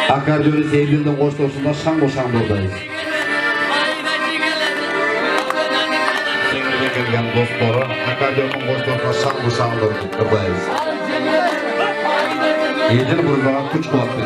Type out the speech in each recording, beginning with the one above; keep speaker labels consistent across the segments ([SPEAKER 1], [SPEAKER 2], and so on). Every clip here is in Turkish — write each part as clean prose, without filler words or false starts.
[SPEAKER 1] Akordeon seyirliğinden koştuğusunda şan buradayız. Sevgili gelgen dostları, akordeonun koştuğusunda şan buradayız. Yedin burada kuş kuvvetli.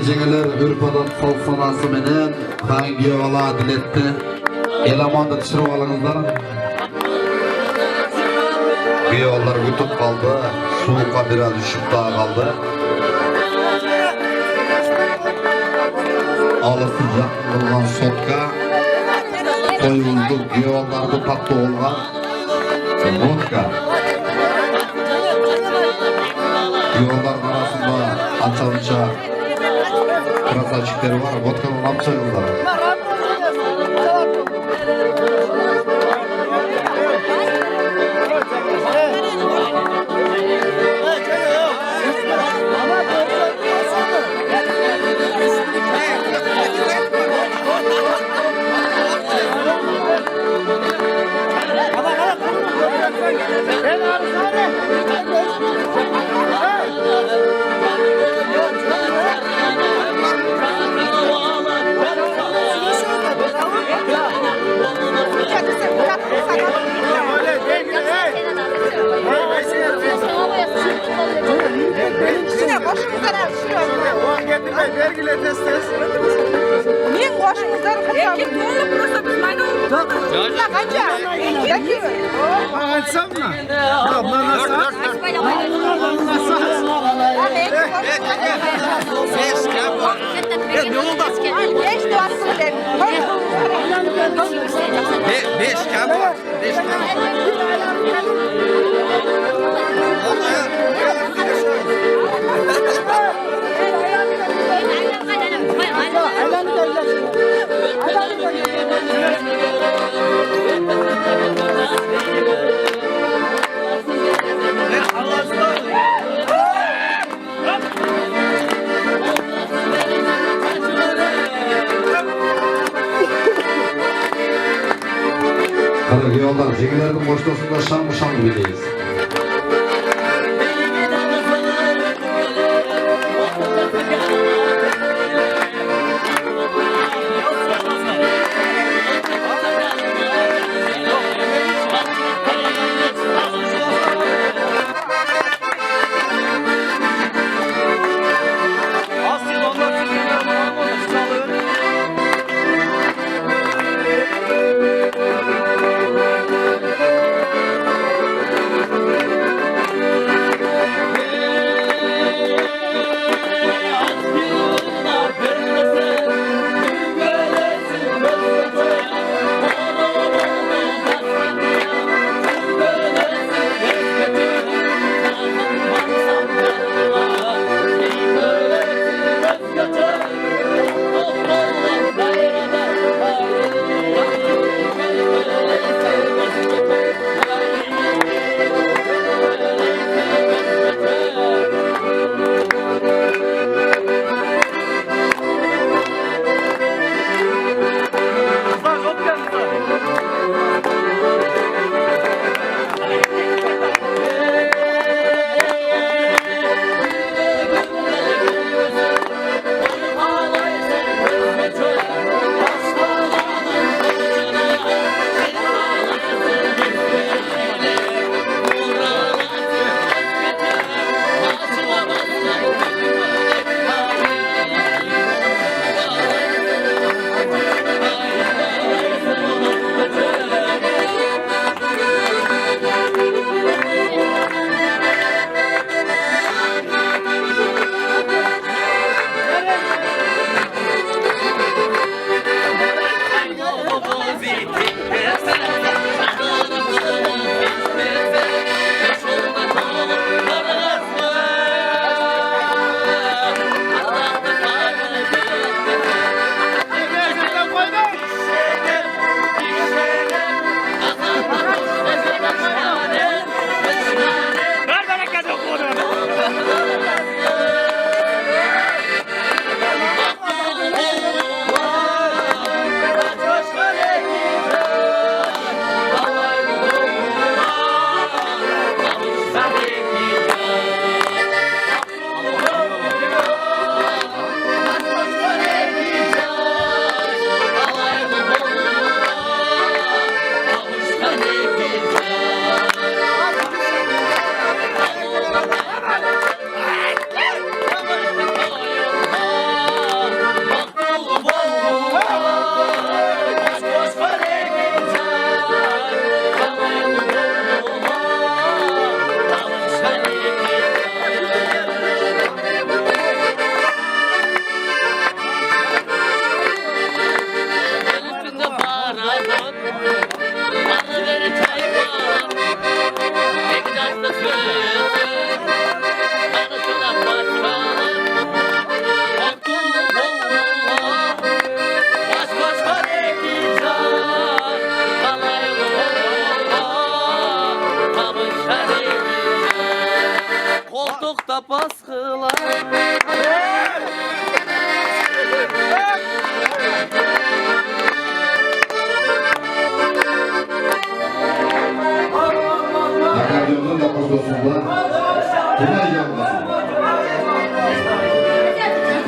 [SPEAKER 1] Cengeler Hürpadan sal sanası menen hangi ola diletti elamanda düşürüp alыңızlar. Yollar yutup kaldı, soğukka biraz düşüp daha kaldı. Alırsız yakın olgan sotka koyuldu, yollarda tatlı olgan vodka. Yolların arasında ança krasavчиктер var, vodka'nın apçayıllar.
[SPEAKER 2] Мен başımızdan kaçalım. Просто biz mayda olduk. Ya kanca.
[SPEAKER 3] Açsam mı? Ya bana nasıl?
[SPEAKER 2] Beş duasını dedim.
[SPEAKER 3] Beş kam var. Beş kam
[SPEAKER 1] Yollar, cengilerin boşluğunda şan gibideyiz.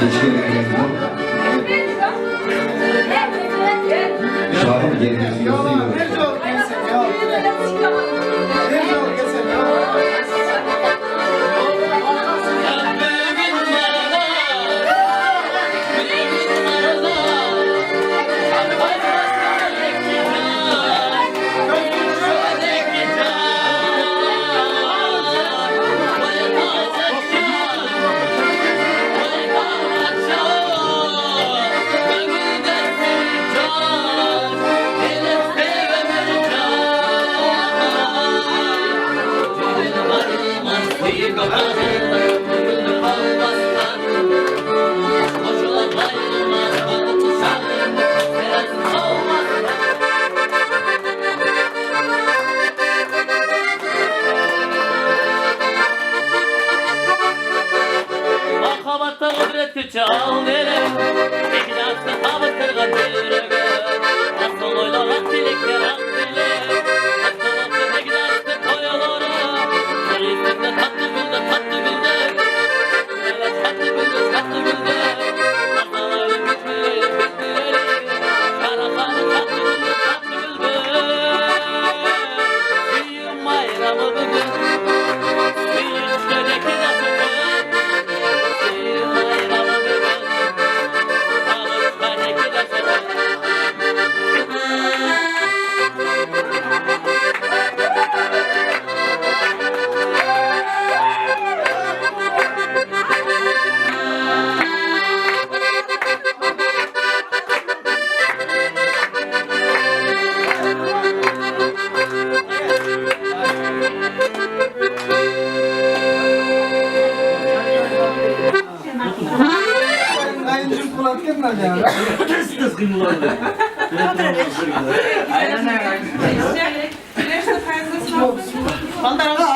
[SPEAKER 1] Hiç gereğiniz yok. Şahım gelmesi yok.
[SPEAKER 4] Çal derim, eknasın havıtırgan yürüge. Asıl oylarak dilekler akbiller. Asıl eknasın koyaları. Solisinde tatlı gülde, tatlı gülde. Evet tatlı gülde, tatlı gülde. Asıl bitmeyelim, bitmeyelim. Karakanı tatlı gülde, tatlı gülde. Büyüm bayramı bugün. Büyüm çödeki nasıl bugün. Büyüm bayramı bugün.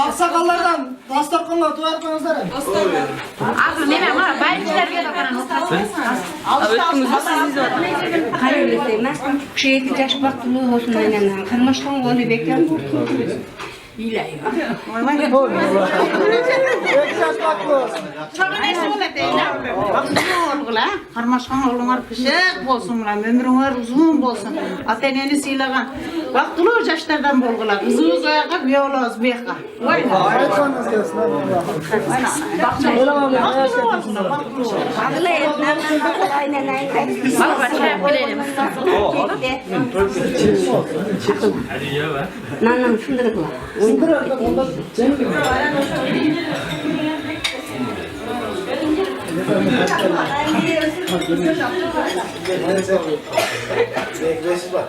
[SPEAKER 3] Aksakallardan dasturxonga tuvarkanızlar.
[SPEAKER 2] Azı neme var? Bayçilerge de karan
[SPEAKER 5] Hayırlısı, nasıl şeyti taş baktılığı olsun aynen. Karmaşkan onu bekler. İlahi.
[SPEAKER 2] Çok nesi ola değil ha? Karmaşkan oğlunlar pişek bolsun lan, ömrünler uzun bolsun. Ateneni sıylagan. Vaktılı yaşlardan bolgular. Kızımız ayağa, biyoğlağız beyaka.
[SPEAKER 3] Ayetsanız gelsin.
[SPEAKER 5] Ağla et, nandan bakıl aynen aynen.
[SPEAKER 2] Bak çay bilelim.
[SPEAKER 5] Nandan fındırıkla.
[SPEAKER 3] Nekbesi var.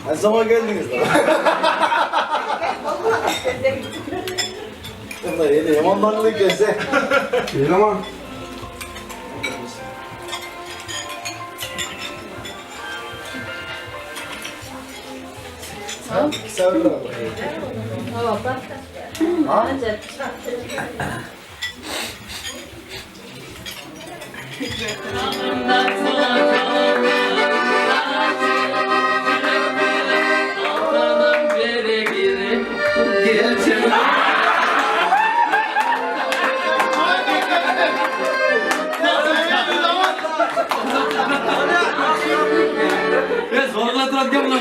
[SPEAKER 3] Ne zaman geldiniz lan? Bunlar yedi yamanlarlık gelse. Yaman. Sevdiler. Ha?
[SPEAKER 4] Ya zorla tutarken bunu.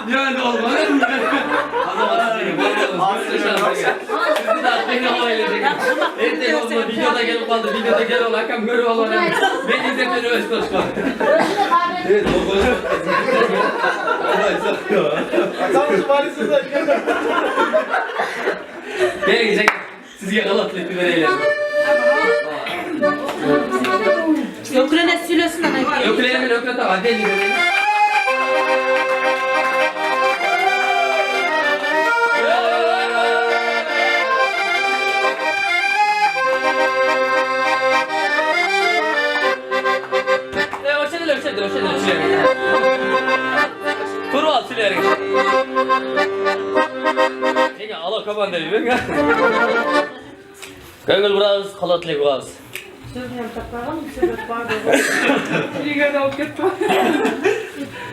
[SPEAKER 4] Yani olmadı. Sizi de atmayın havayla çekin. Evde olma, videoda gelip kaldı, videoda gel ol, hakam görü ol. Beni izletmeni öğüt hoş kal. Evet, o boş.
[SPEAKER 3] Atamız valisizler.
[SPEAKER 4] Gelin gidecek, sizge galatlı etmi vereyle.
[SPEAKER 2] Ökrene sülösün ana.
[SPEAKER 4] Öküleyemin öküle tabi, hadi elini verelim. Ölçedir. Turu al silerim. Ega ala kapan dedi ben. Köngül biraz, kalatlı biraz.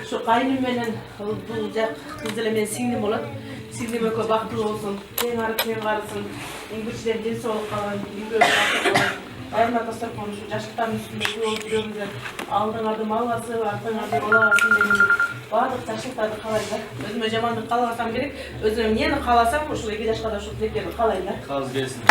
[SPEAKER 6] Şu kaynım menen bulacak kız ile men singlim olan Sildiğime koy, baktıl olsun. Sen arıp sen varısın. İngilizce'den cinsi olup kalan, İngilizce'den baktık olan. Ayın ataslar konuşur, yaşlıktan üstünde yol duruyor bize. Aldın adım Allah'sı, attın adım Allah'sın benim. Vardık taşlıklarda kalaylar. Özüme camanlık kalasam gerek. Özüme yeni kalasam, şurada 2 yaş kadar şu dileklerini kalaylar.
[SPEAKER 4] Kaz gelsin.